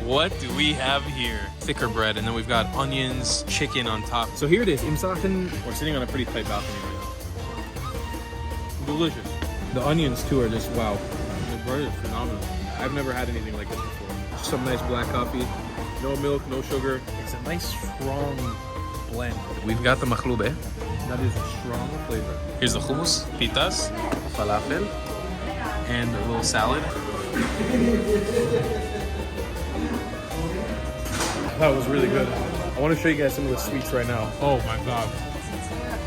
what do we have here? Thicker bread, and then we've got onions, chicken on top. So here it is, Musakhan. We're sitting on a pretty tight balcony right now. Delicious. The onions too are just wow. The bread is phenomenal. I've never had anything like this before. Some nice black coffee, no milk, no sugar. It's a nice strong blend. We've got the Maqluba. That is a strong flavor. Here's the hummus, pitas, falafel, and a little salad. That was really good. I want to show you guys some of the sweets right now. Oh my god.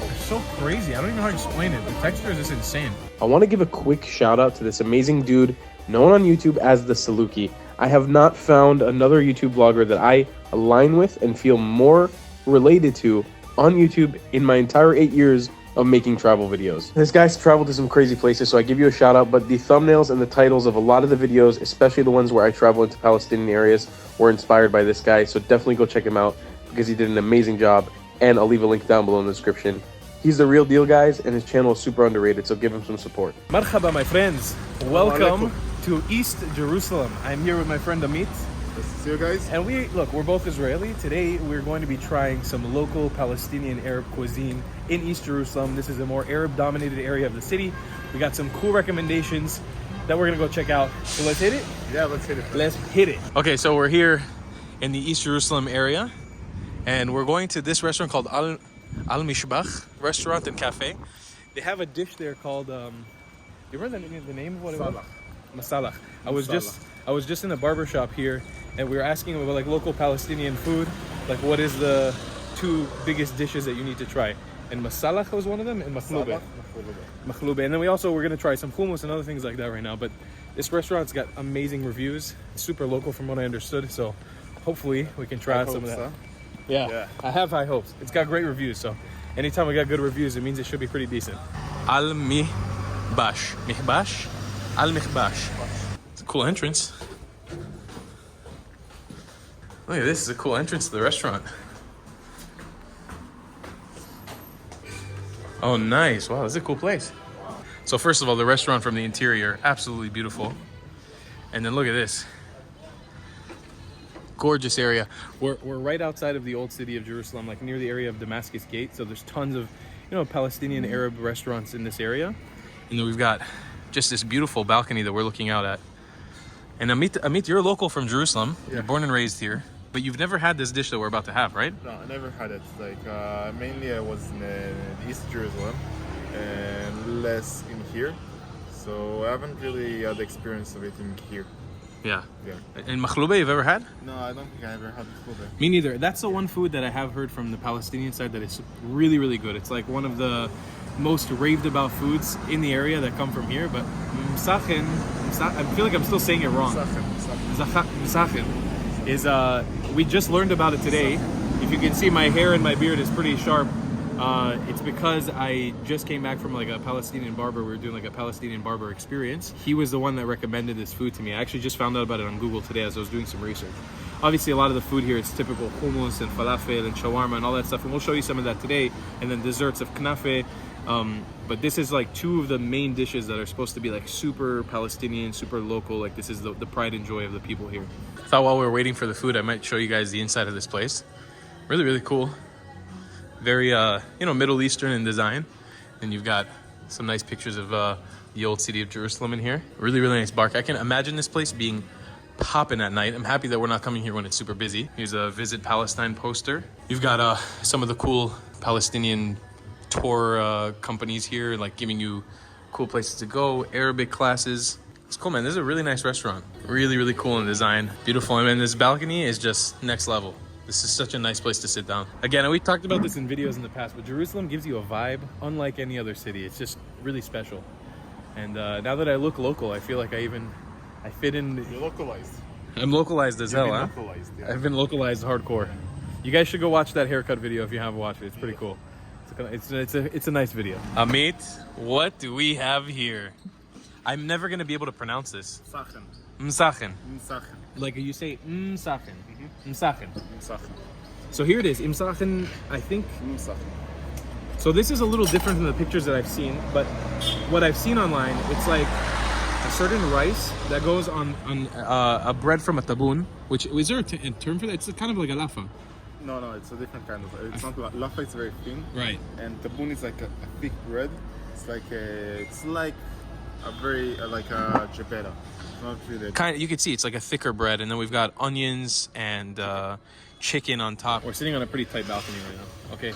They're so crazy. I don't even know how to explain it. The texture is just insane. I want to give a quick shout out to this amazing dude known on YouTube as the Saluki. I have not found another YouTube blogger that I align with and feel more related to on YouTube in my entire 8 years of making travel videos. This guy's traveled to some crazy places, so I give you a shout out, but the thumbnails and the titles of a lot of the videos, especially the ones where I travel into Palestinian areas, were inspired by this guy, so definitely go check him out because he did an amazing job, and I'll leave a link down below in the description. He's the real deal, guys, and his channel is super underrated, so give him some support. Marhaba, my friends. Welcome to East Jerusalem. I'm here with my friend Amit. See you guys. And we're both Israeli. Today we're going to be trying some local Palestinian Arab cuisine in East Jerusalem. This is a more Arab dominated area of the city. We got some cool recommendations that we're gonna go check out. So let's hit it? Yeah, let's hit it. Let's hit it. Okay, so we're here in the East Jerusalem area, and we're going to this restaurant called Al-Mehbash Restaurant and Cafe. They have a dish there called, you remember the name of what it was? Masalach. I was just in a barber shop here, and we were asking about like local Palestinian food, like what is the two biggest dishes that you need to try, and masalach was one of them, and maqluba. And then we're gonna try some hummus and other things like that right now. But this restaurant's got amazing reviews. It's super local from what I understood, so hopefully we can try out some of that. So. Yeah, I have high hopes. It's got great reviews, so anytime we got good reviews, it means it should be pretty decent. Al-Mehbash. Mehbash? Al-Mehbash. It's a cool entrance. Look at this, is a cool entrance to the restaurant. Oh, nice. Wow, this is a cool place. So first of all, the restaurant from the interior, absolutely beautiful. And then look at this. Gorgeous area. We're right outside of the old city of Jerusalem, like near the area of Damascus Gate. So there's tons of, Palestinian Arab restaurants in this area. And then we've got just this beautiful balcony that we're looking out at. And Amit, you're a local from Jerusalem. Yeah. You're born and raised here. But you've never had this dish that we're about to have, right? No, I never had it. Like, mainly I was in East Jerusalem and less in here. So I haven't really had the experience of eating here. Yeah. Yeah. And Maqluba, you've ever had? No, I don't think I ever had Maqluba. Me neither. That's the one food that I have heard from the Palestinian side that is really, really good. It's like one of the most raved about foods in the area that come from here. But Musakhan, I feel like I'm still saying it wrong. Musakhan is, we just learned about it today. If you can see, my hair and my beard is pretty sharp. It's because I just came back from like a Palestinian barber. We were doing like a Palestinian barber experience. He was the one that recommended this food to me. I actually just found out about it on Google today as I was doing some research. Obviously, a lot of the food here is typical hummus and falafel and shawarma and all that stuff, and we'll show you some of that today. And then desserts of knafe. But this is like two of the main dishes that are supposed to be like super Palestinian, super local. Like this is the pride and joy of the people here. I thought while we were waiting for the food, I might show you guys the inside of this place. Really, really cool. Very, Middle Eastern in design. And you've got some nice pictures of the old city of Jerusalem in here. Really, really nice bar. I can imagine this place being popping at night. I'm happy that we're not coming here when it's super busy. Here's a Visit Palestine poster. You've got some of the cool Palestinian tour companies here, like giving you cool places to go, Arabic classes. It's cool, man. This is a really nice restaurant. Really, really cool in design. Beautiful. I mean, this balcony is just next level. This is such a nice place to sit down. Again, we talked about this in videos in the past, but Jerusalem gives you a vibe unlike any other city. It's just really special. And now that I look local, I feel like I fit in. You're localized. I'm localized as hell, huh? Localized, yeah. I've been localized hardcore. You guys should go watch that haircut video if you haven't watched it. It's pretty cool. It's a nice video. Amit, what do we have here? I'm never gonna be able to pronounce this. Musakhan. Musakhan. Musakhan. Like you say, Musakhan. Musakhan. Musakhan. So here it is, Musakhan, I think. Musakhan. So this is a little different than the pictures that I've seen, but what I've seen online, it's like a certain rice that goes on a bread from a tabun. Which is there a term for that? It's kind of like a lafa. No, it's a different kind of. It's not lafa. It's very thin. Right. And tabun is like a thick bread. It's like a very like a jebera. Not really. Kind of, you can see it's like a thicker bread, and then we've got onions and chicken on top. We're sitting on a pretty tight balcony right now. Okay,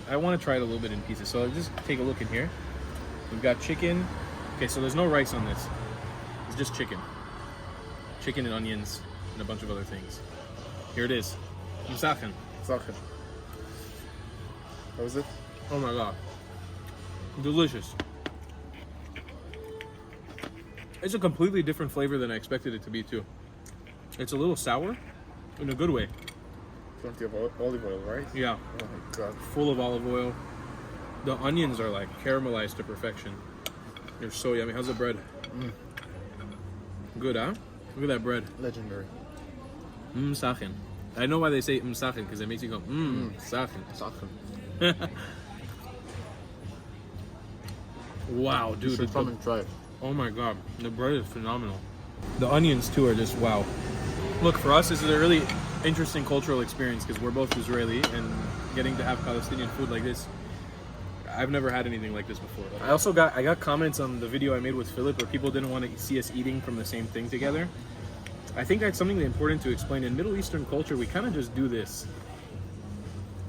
I want to try it a little bit in pieces. So just take a look in here. We've got chicken. Okay, so there's no rice on this. It's just chicken and onions and a bunch of other things. Here it is. Musakhan. Musakhan. How was it? Oh my god, delicious. It's a completely different flavor than I expected it to be too. It's a little sour in a good way. Plenty of olive oil, right? Yeah. Oh my god. Full of olive oil. The onions are like caramelized to perfection. They're so yummy. How's the bread? Good, huh? Look at that bread. Legendary. Musakhan. I know why they say Musakhan, because it makes you go Musakhan. Musakhan. Wow, dude. You should come and try it. Oh my god, the bread is phenomenal. The onions too are just wow. Look, for us, this is a really interesting cultural experience because we're both Israeli, and getting to have Palestinian food like this, I've never had anything like this before. I got comments on the video I made with Philip where people didn't want to see us eating from the same thing together. I think that's something important to explain. In Middle Eastern culture, we kind of just do this.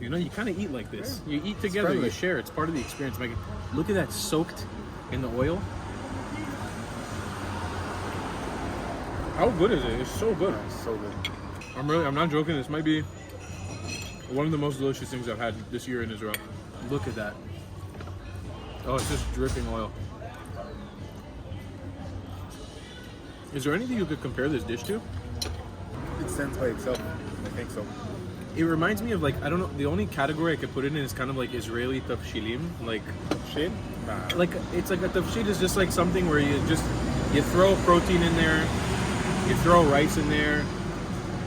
You know, you kind of eat like this. Yeah. You eat together, you share. It's part of the experience. Like, look at that soaked in the oil. How good is it? It's so good. It's so good. I'm not joking. This might be one of the most delicious things I've had this year in Israel. Look at that. Oh, it's just dripping oil. Is there anything you could compare this dish to? It stands by itself. I think so. It reminds me of, like, I don't know, the only category I could put it in is kind of like Israeli tafshilim. Like, Tafshil? Nah. like it's like a tafshil is just like something where you throw protein in there, you throw rice in there,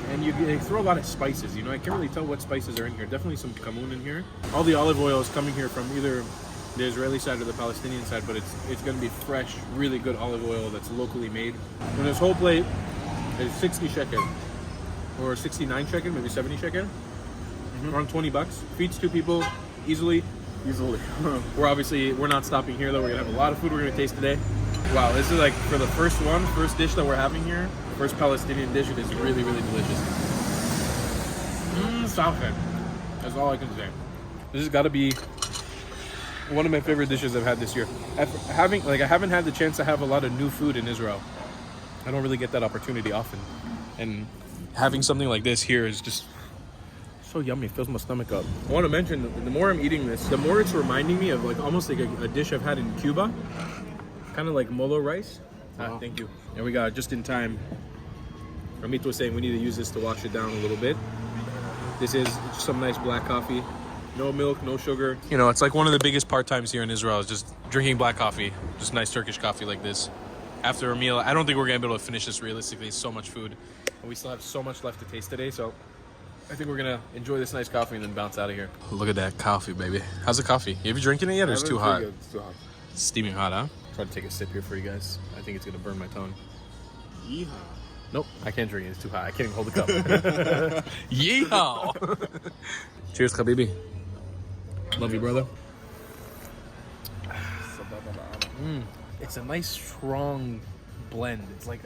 and you throw a lot of spices. You know, I can't really tell what spices are in here. Definitely some kamun in here. All the olive oil is coming here from either the Israeli side or the Palestinian side, but it's going to be fresh, really good olive oil that's locally made. And this whole plate is 60 shekel, or 69 shekel, maybe 70 shekel, around $20. Feeds two people easily. We're not stopping here though. We're gonna have a lot of food we're gonna taste today. Wow, this is like for the first dish that we're having here, first Palestinian dish. It is really, really delicious. Musakhan. That's all I can say. This has got to be one of my favorite dishes I've had this year. I haven't had the chance to have a lot of new food in Israel. I don't really get that opportunity often, and having something like this here is just so yummy. It fills my stomach up. I want to mention that the more I'm eating this, the more it's reminding me of like almost like a dish I've had in Cuba, kind of like molo rice. Thank you. And we got just in time. Ramit was saying we need to use this to wash it down a little bit. This is just some nice black coffee. No milk, no sugar. You know, it's like one of the biggest part-times here in Israel is just drinking black coffee, just nice Turkish coffee like this. After a meal, I don't think we're gonna be able to finish this realistically. It's so much food, and we still have so much left to taste today. So I think we're gonna enjoy this nice coffee and then bounce out of here. Look at that coffee, baby. How's the coffee? Have you drinking it yet, or it's too hot? It's too hot. It's steaming hot, huh? Try to take a sip here for you guys. I think it's gonna burn my tongue. Yeehaw. Nope, I can't drink it. It's too hot. I can't even hold the cup. Yeehaw! Cheers, Habibi. Love you, brother. It's a nice, strong blend. It's like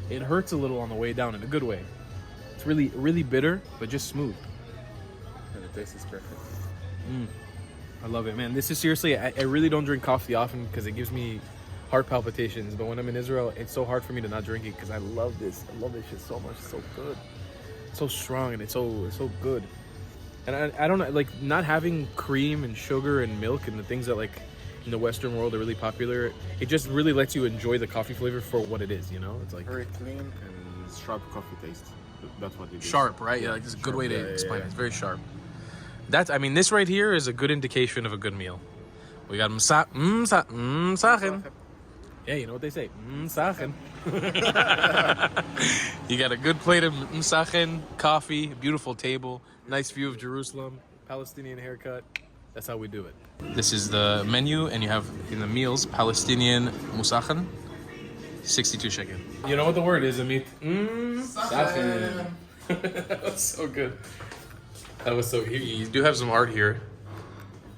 it hurts a little on the way down in a good way. It's really, really bitter, but just smooth. And the taste is perfect. I love it, man. This is seriously, I really don't drink coffee often because it gives me heart palpitations. But when I'm in Israel, it's so hard for me to not drink it because I love this. I love this shit so much. It's so good. It's so strong and it's so good. And I don't know, like not having cream and sugar and milk and the things that like in the Western world are really popular. It just really lets you enjoy the coffee flavor for what it is, you know? It's like very clean and sharp coffee taste. That's what it is. Sharp, right? Yeah, like this is a good way to explain it. It's very sharp. I mean, this right here is a good indication of a good meal. We got Musakhan. Yeah, you know what they say. Musakhan. You got a good plate of Musakhan, coffee, beautiful table, nice view of Jerusalem, Palestinian haircut. That's how we do it. This is the menu, and you have in the meals Palestinian Musakhan, 62 shekel. You know what the word is, Amit? Musakhan. That was so good. That was so. You do have some art here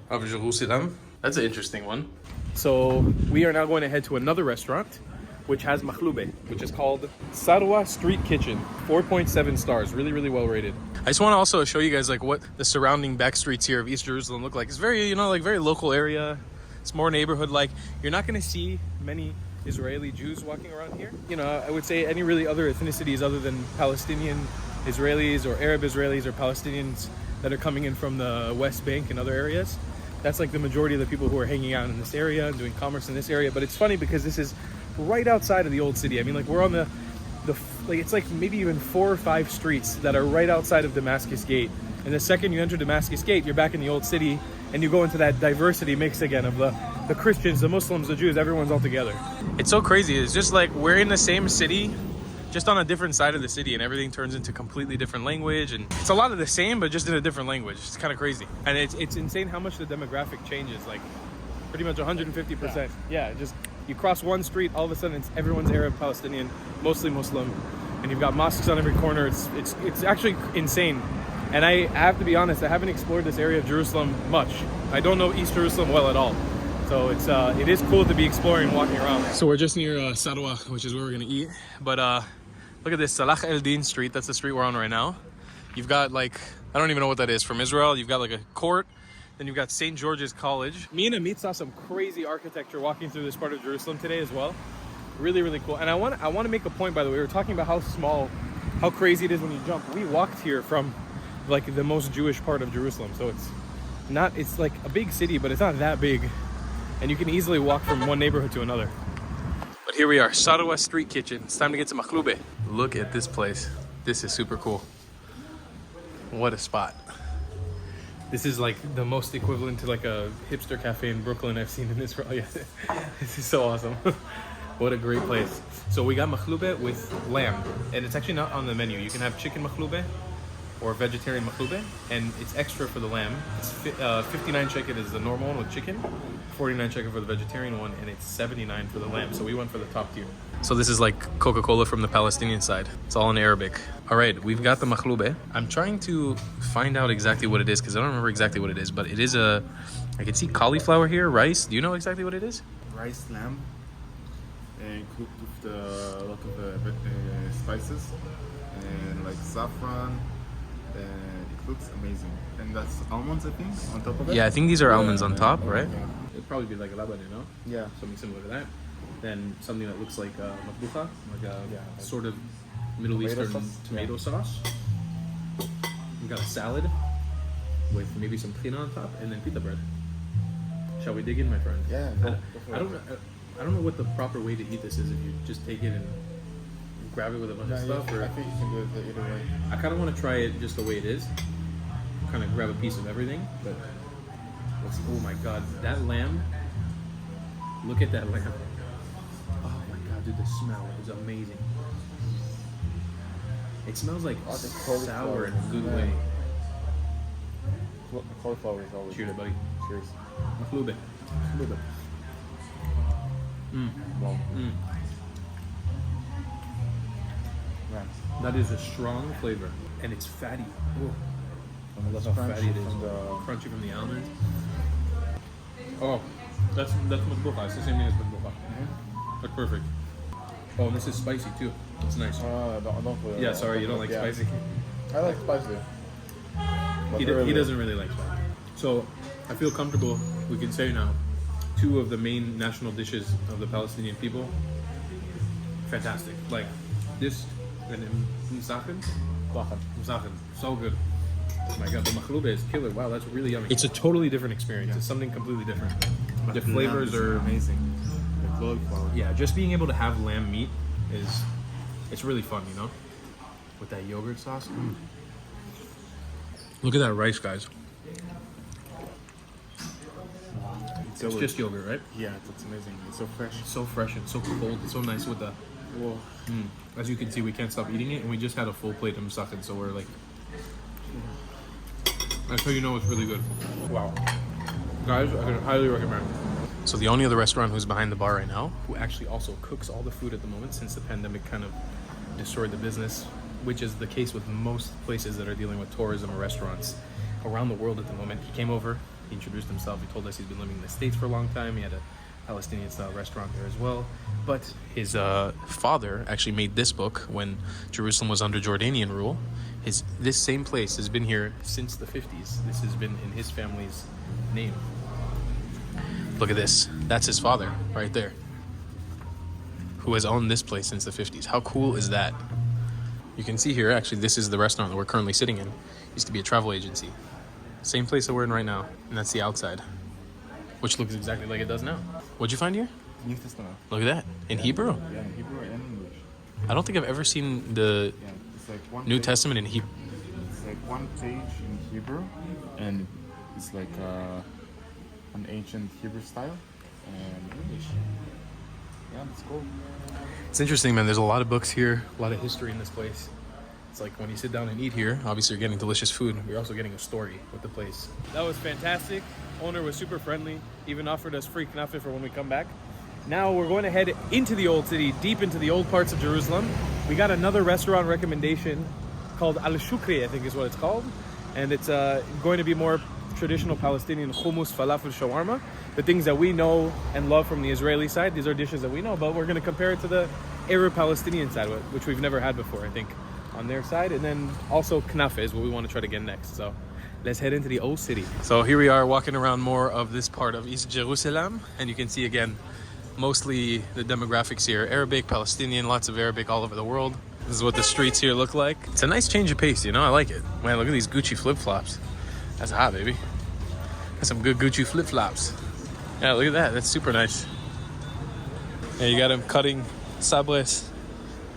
of Jerusalem. That's an interesting one. So we are now going to head to another restaurant, which has Maqluba, which is called Sarwa Street Kitchen. 4.7 stars, really, really well rated. I just want to also show you guys like what the surrounding back streets here of East Jerusalem look like. It's very, like very local area. It's more neighborhood like. You're not going to see many Israeli Jews walking around here. I would say any really other ethnicities other than Palestinian Israelis or Arab Israelis or Palestinians that are coming in from the West Bank and other areas. That's like the majority of the people who are hanging out in this area and doing commerce in this area. But it's funny because this is right outside of the old city. I mean, like we're on the it's like maybe even 4 or 5 streets that are right outside of Damascus Gate. And the second you enter Damascus Gate, you're back in the old city and you go into that diversity mix again of the Christians, the Muslims, the Jews, everyone's all together. It's so crazy. It's just like we're in the same city, just on a different side of the city, and everything turns into completely different language, and it's a lot of the same but just in a different language. It's kind of crazy, and it's insane how much the demographic changes, like pretty much 150%. Yeah, just you cross one street, all of a sudden everyone's Arab, Palestinian, mostly Muslim, and you've got mosques on every corner. It's actually insane. And I have to be honest, I haven't explored this area of Jerusalem much. I don't know East Jerusalem well at all. So it is cool to be exploring and walking around. So we're just near Sarwa, which is where we're gonna eat. But look at this, Salah el-Din Street. That's the street we're on right now. You've got like, I don't even know what that is from Israel. You've got like a court. Then you've got St. George's College. Me and Amit saw some crazy architecture walking through this part of Jerusalem today as well. Really, really cool. And I want to make a point, by the way. We were talking about how small, how crazy it is when you jump. We walked here from like the most Jewish part of Jerusalem. So it's like a big city, but it's not that big. And you can easily walk from one neighborhood to another. But here we are, Sarwa Street Kitchen. It's time to get to Maqluba. Look at this place. This is super cool. What a spot. This is like the most equivalent to like a hipster cafe in Brooklyn I've seen in Israel. Yeah. This is so awesome. What a great place. So we got Maqluba with lamb, and it's actually not on the menu. You can have chicken Maqluba or vegetarian Maqluba, and it's extra for the lamb. It's 59 shekel is the normal one with chicken, 49 shekel for the vegetarian one, and it's 79 for the lamb. So we went for the top tier. So this is like Coca-Cola from the Palestinian side. It's all in Arabic. All right, we've got the Maqluba. I'm trying to find out exactly what it is because I don't remember exactly what it is, but it is I can see cauliflower here, rice. Do you know exactly what it is? Rice lamb and cooked with a lot of spices and like saffron. It looks amazing. And that's almonds, I think, on top of it? Yeah, I think these are almonds on top, yeah, right? Yeah. It'd probably be like a labad, you know? Yeah. Something similar to that. Then something that looks like matbucha, like a sort of Middle Eastern tomato sauce. We got a salad with maybe some tahina on top, and then pita bread. Shall we dig in, my friend? Yeah. I don't know what the proper way to eat this is. If you just take it and grab it with a bunch of stuff, or I think you can do it either way. I kind of want to try it just the way it is. Kind of grab a piece of everything, but oh my god, that lamb! Look at that lamb! Oh my god, dude, the smell is amazing. It smells like sour in a good way. Cauliflower is always Cheers, buddy. Cheers. Maqluba. Wow. That is a strong flavor, and it's fatty. Oh, I love how fatty it is. Crunchy from the almonds. Oh, that's matbucha. It's the same thing as matbucha. That's perfect. Oh, and this is spicy too. It's nice. Don't Yeah, sorry, you don't like spicy. I like spicy. He doesn't really like spicy. So I feel comfortable. We can say now, 2 of the main national dishes of the Palestinian people. Fantastic. Like this and Musakhan. Musakhan. So good. Oh my god, the Maqluba is killer. Wow, that's really yummy. It's a totally different experience. Yeah. It's something completely different. The flavors are amazing. The cauliflower. Yeah, just being able to have lamb meat it's really fun, you know? With that yogurt sauce. Look at that rice, guys. It's just yogurt, right? Yeah, it's amazing. It's so fresh. It's so fresh and so cold. It's so nice with the... Whoa. As you can see, we can't stop eating it, and we just had a full plate of Musakhan, so we're like... That's how you know it's really good. Wow. Guys, I can highly recommend. So the only other restaurant who's behind the bar right now, who actually also cooks all the food at the moment since the pandemic kind of destroyed the business, which is the case with most places that are dealing with tourism or restaurants around the world at the moment. He came over, he introduced himself, he told us he's been living in the States for a long time. He had a Palestinian style restaurant there as well. But his father actually made this book when Jerusalem was under Jordanian rule. This same place has been here since the 50s. This has been in his family's name. Look at this. That's his father right there, who has owned this place since the 50s. How cool is that? You can see here, actually, this is the restaurant that we're currently sitting in. It used to be a travel agency. Same place that we're in right now, and that's the outside, which looks exactly like it does now. What'd you find here? New Testament. Look at that. In Hebrew? Yeah, in Hebrew and English. I don't think I've ever seen the Yeah, it's like one New page, Testament in Hebrew. It's like one page in Hebrew, and it's like an ancient Hebrew style and English. Yeah, that's cool. It's interesting, man. There's a lot of books here, a lot of history in this place. It's like when you sit down and eat here, obviously you're getting delicious food. You're also getting a story with the place. That was fantastic. Owner was super friendly, even offered us free knafe for when we come back. Now we're going to head into the old city, deep into the old parts of Jerusalem. We got another restaurant recommendation called Al-Shukri, I think is what it's called. And it's going to be more traditional Palestinian hummus, falafel, shawarma. The things that we know and love from the Israeli side. These are dishes that we know, but we're going to compare it to the Arab Palestinian side, which we've never had before, I think, on their side. And then also knafe is what we want to try to get next. So let's head into the old city. So here we are walking around more of this part of East Jerusalem, and you can see again, mostly the demographics here, Arabic, Palestinian, lots of Arabic all over the world. This is what the streets here look like. It's a nice change of pace, you know, I like it. Man, look at these Gucci flip-flops. That's hot, baby. That's some good Gucci flip-flops. Yeah, look at that, that's super nice. Yeah, you got him cutting sabres,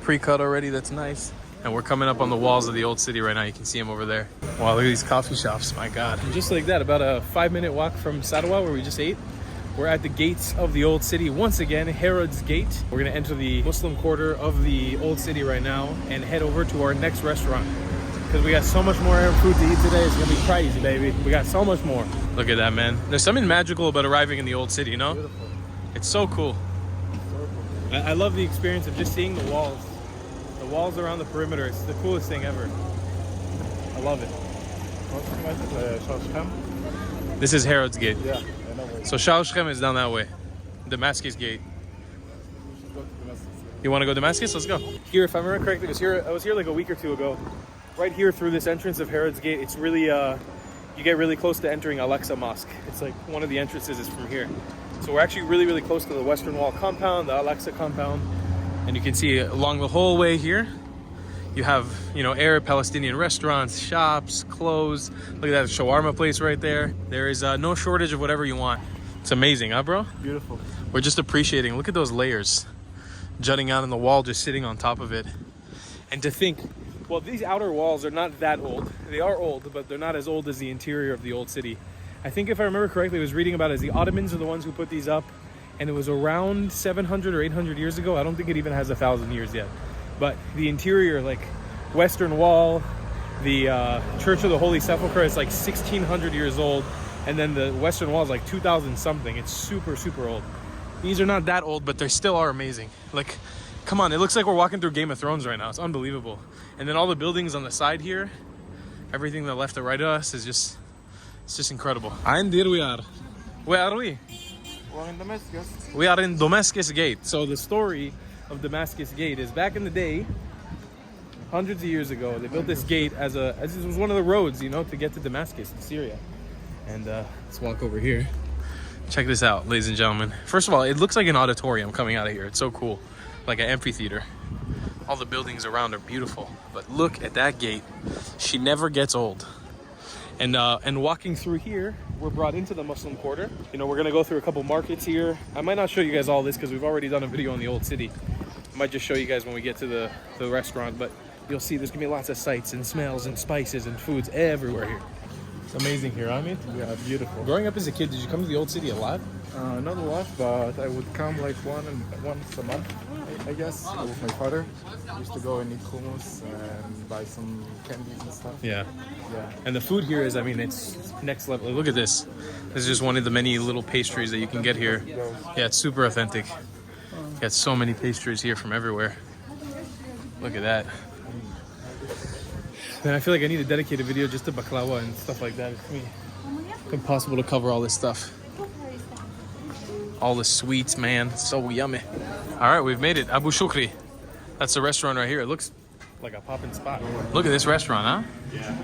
pre-cut already, that's nice. And we're coming up on the walls of the old city right now. You can see them over there. Wow, look at these coffee shops, my God. And just like that, about a 5-minute walk from Sadwa, where we just ate, we're at the gates of the old city once again, Herod's Gate. We're gonna enter the Muslim quarter of the old city right now and head over to our next restaurant, because we got so much more Arab food to eat today. It's gonna be crazy, baby. We got so much more. Look at that, man. There's something magical about arriving in the old city, you know? Beautiful. It's so cool. I love the experience of just seeing the walls. The walls around the perimeter. It's the coolest thing ever. I love it. This is Herod's Gate. Yeah, I know where. So Shal Shem is down that way. Damascus Gate. We should go to Damascus. You want to go Damascus? Let's go. Here, if I remember correctly, I was here like a week or two ago. Right here through this entrance of Herod's Gate, it's really, you get really close to entering Al-Aqsa Mosque. It's like one of the entrances is from here. So we're actually really, really close to the Western Wall compound, the Al-Aqsa compound. And you can see along the whole way here, you have, you know, Arab Palestinian restaurants, shops, clothes. Look at that shawarma place right there. There is no shortage of whatever you want. It's amazing, huh, bro? Beautiful. We're just appreciating. Look at those layers jutting out in the wall, just sitting on top of it. And to think, Well, these outer walls are not that old. They are old, but they're not as old as the interior of the old city. I think if I remember correctly, I was reading about it as the Ottomans are the ones who put these up, and it was around 700 or 800 years ago. I don't think it even has 1,000 years yet. But the interior, like Western Wall, the Church of the Holy Sepulchre is like 1,600 years old, and then the Western Wall is like 2,000 something. It's super, super old. these are not that old, but they still are amazing. Like, come on, it looks like we're walking through Game of Thrones right now. It's unbelievable. And then all the buildings on the side here, everything that left to right of us is just, it's just incredible. And here we are. Where are we? We're in Damascus. We are in Damascus Gate. So the story of Damascus Gate is back in the day, hundreds of years ago, they built this gate as it was one of the roads, you know, to get to Damascus, to Syria. And let's walk over here. Check this out, ladies and gentlemen. First of all, it looks like an auditorium coming out of here. It's so cool, like an amphitheater. All the buildings around are beautiful, but look at that gate. She never gets old. And walking through here, We're brought into the Muslim quarter. You know, we're gonna go through a couple markets here. I might not show you guys all this because we've already done a video on the old city. I might just show you guys when we get to the restaurant, but you'll see there's gonna be lots of sights and smells and spices and foods everywhere here. It's amazing here, I mean. Yeah, beautiful. Growing up as a kid, did you come to the old city a lot? Not a lot, but I would come like once a month. I guess, with my father. Used to go and eat hummus and buy some candies and stuff. Yeah. Yeah. And the food here is, I mean, it's next level. Look at this. This is just one of the many little pastries that you can get here. Yeah, it's super authentic. Got so many pastries here from everywhere. Look at that. Man, I feel like I need a dedicated video just to baklava and stuff like that. It's impossible to cover all this stuff. All the sweets, man. So yummy. All right, we've made it. Abu Shukri. That's the restaurant right here. It looks like a poppin' spot. Look at this restaurant, huh? Yeah.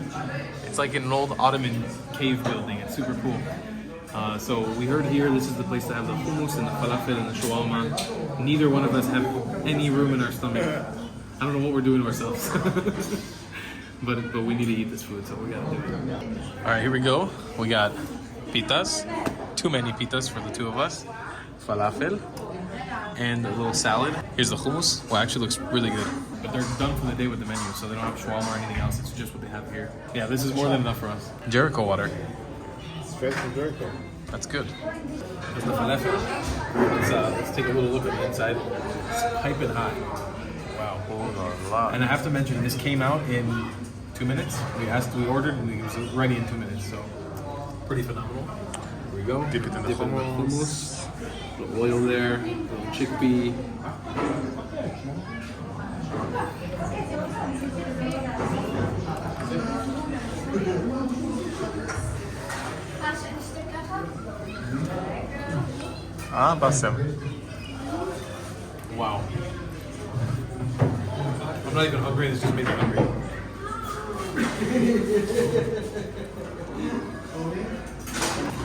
It's like an old Ottoman cave building. It's super cool. So we heard here this is the place to have the hummus and the falafel and the shawarma. Neither one of us have any room in our stomach. I don't know what we're doing to ourselves. but we need to eat this food, so we gotta do it. All right, here we go. We got pitas. Too many pitas for the two of us. Falafel. And a little salad. Here's the hummus. Well, actually looks really good. But they're done for the day with the menu, so they don't have shawarma or anything else. It's just what they have here. Yeah, this is more than enough for us. Jericho water. Straight from Jericho. That's good. Here's the falafel. Let's take a little look at the inside. It's piping hot. Wow. And I have to mention, this came out in 2 minutes. We ordered, and it was ready in 2 minutes. So pretty phenomenal. Here we go. Dip it in the hummus. A little oil there. A little chickpea. Basem. Wow. I'm not even hungry, this just made me hungry.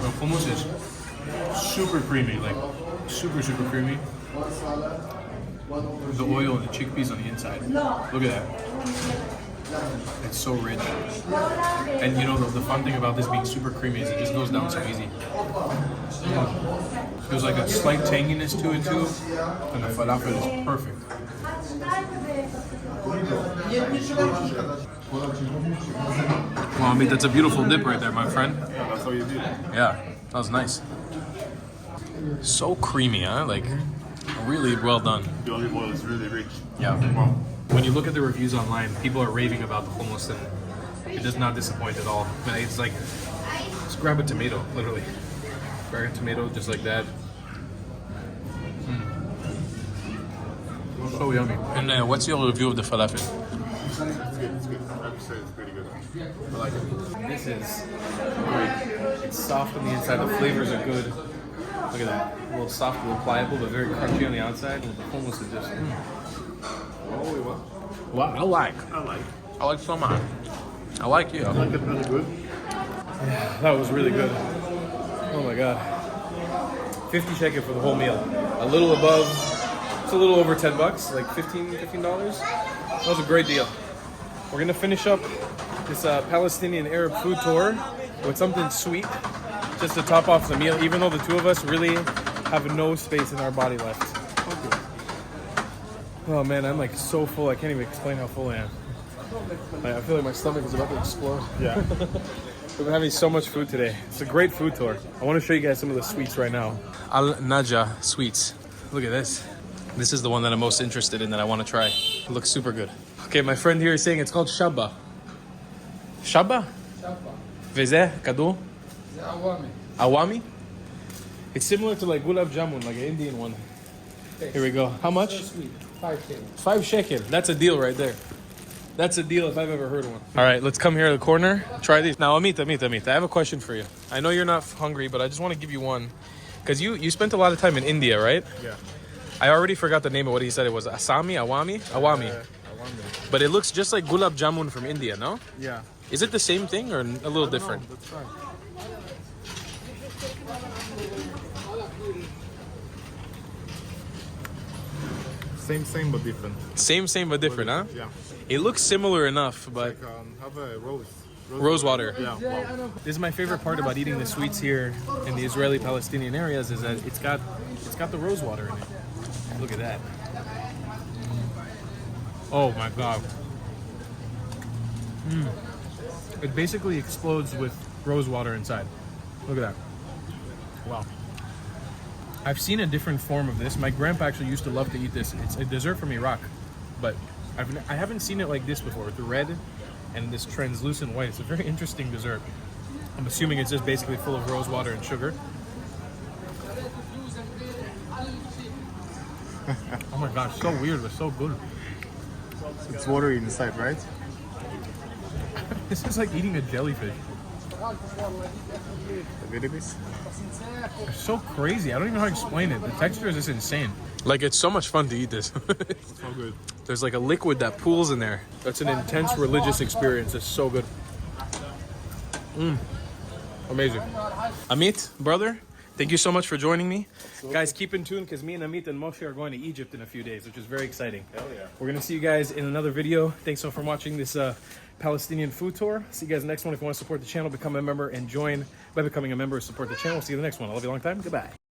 The hummus is super creamy, like super creamy. The oil and the chickpeas on the inside. Look at that. It's so rich. And you know, the fun thing about this being super creamy is it just goes down so easy. There's like a slight tanginess to it too, and the falafel is perfect. Well, I mean, that's a beautiful dip right there, my friend. Yeah, that's how you do it. Yeah, that was nice. So creamy, huh? Like, really well done. The olive oil is really rich. Yeah. Wow. When you look at the reviews online, people are raving about the hummus, and it does not disappoint at all. But it's like, just grab a tomato, literally. Grab a tomato just like that. So yummy. And what's your review of the falafel? It's good, it's good. I have to say it's pretty good. I like it. This is great. It's soft on the inside, the flavors are good. Look at that. A little soft, a little pliable, but very crunchy on the outside. And the hummus is just... Well, I like so much. I like you. I like it really good. Yeah, that was really good. Oh my god. 50 shekel for the whole meal. A little above, it's a little over $10, like $15. That was a great deal. We're gonna finish up this Palestinian Arab food tour with something sweet, just to top off the meal, even though the two of us really have no space in our body left. Oh man, I'm like so full, I can't even explain how full I am. I feel like my stomach is about to explode. Yeah. We've been having so much food today. It's a great food tour. I want to show you guys some of the sweets right now. Alnajah Sweets. Look at this. This is the one that I'm most interested in that I want to try. It looks super good. Okay, my friend here is saying it's called Shabba. Shabba? Shabba. Veze? Kadu? The Awami. Awami? It's similar to like gulab jamun, like an Indian one. Here we go. How much? So sweet. 5 shekel. 5 shekel. That's a deal right there. That's a deal if I've ever heard one. All right, let's come here to the corner. Try these. Now, Amit, I have a question for you. I know you're not hungry, but I just want to give you one. Because you spent a lot of time in India, right? Yeah. I already forgot the name of what he said. It was Asami? Awami? Awami. Awami. But it looks just like gulab jamun from India, no? Yeah. Is it the same thing or a little different? Let's try. Same but different. Same but different, huh? Yeah. It looks similar enough, but Have a rose water. Yeah. Wow. This is my favorite part about eating the sweets here in the Israeli-Palestinian areas is that it's got the rose water in it. Look at that. Oh my god. It basically explodes with rose water inside. Look at that. Wow. I've seen a different form of this. My grandpa actually used to love to eat this. It's a dessert from Iraq, but I haven't seen it like this before, with the red and this translucent white. It's a very interesting dessert. I'm assuming it's just basically full of rose water and sugar. Oh my gosh, so weird, but so good. It's watery inside, right? This is like eating a jellyfish. It's It's so crazy. I don't even know how to explain it. The texture is just insane. Like, it's so much fun to eat this. So good. There's like a liquid that pools in there. That's an intense religious experience. It's so good. Amazing. Amit, brother, thank you so much for joining me. Guys, keep in tune because me and Amit and Moshe are going to Egypt in a few days, which is very exciting. Hell yeah. We're going to see you guys in another video. Thanks so much for watching this Palestinian food tour. See you guys next one. If you want to support the channel, become a member and join by becoming a member. Support the channel. See you in the next one. I love you a long time. Goodbye.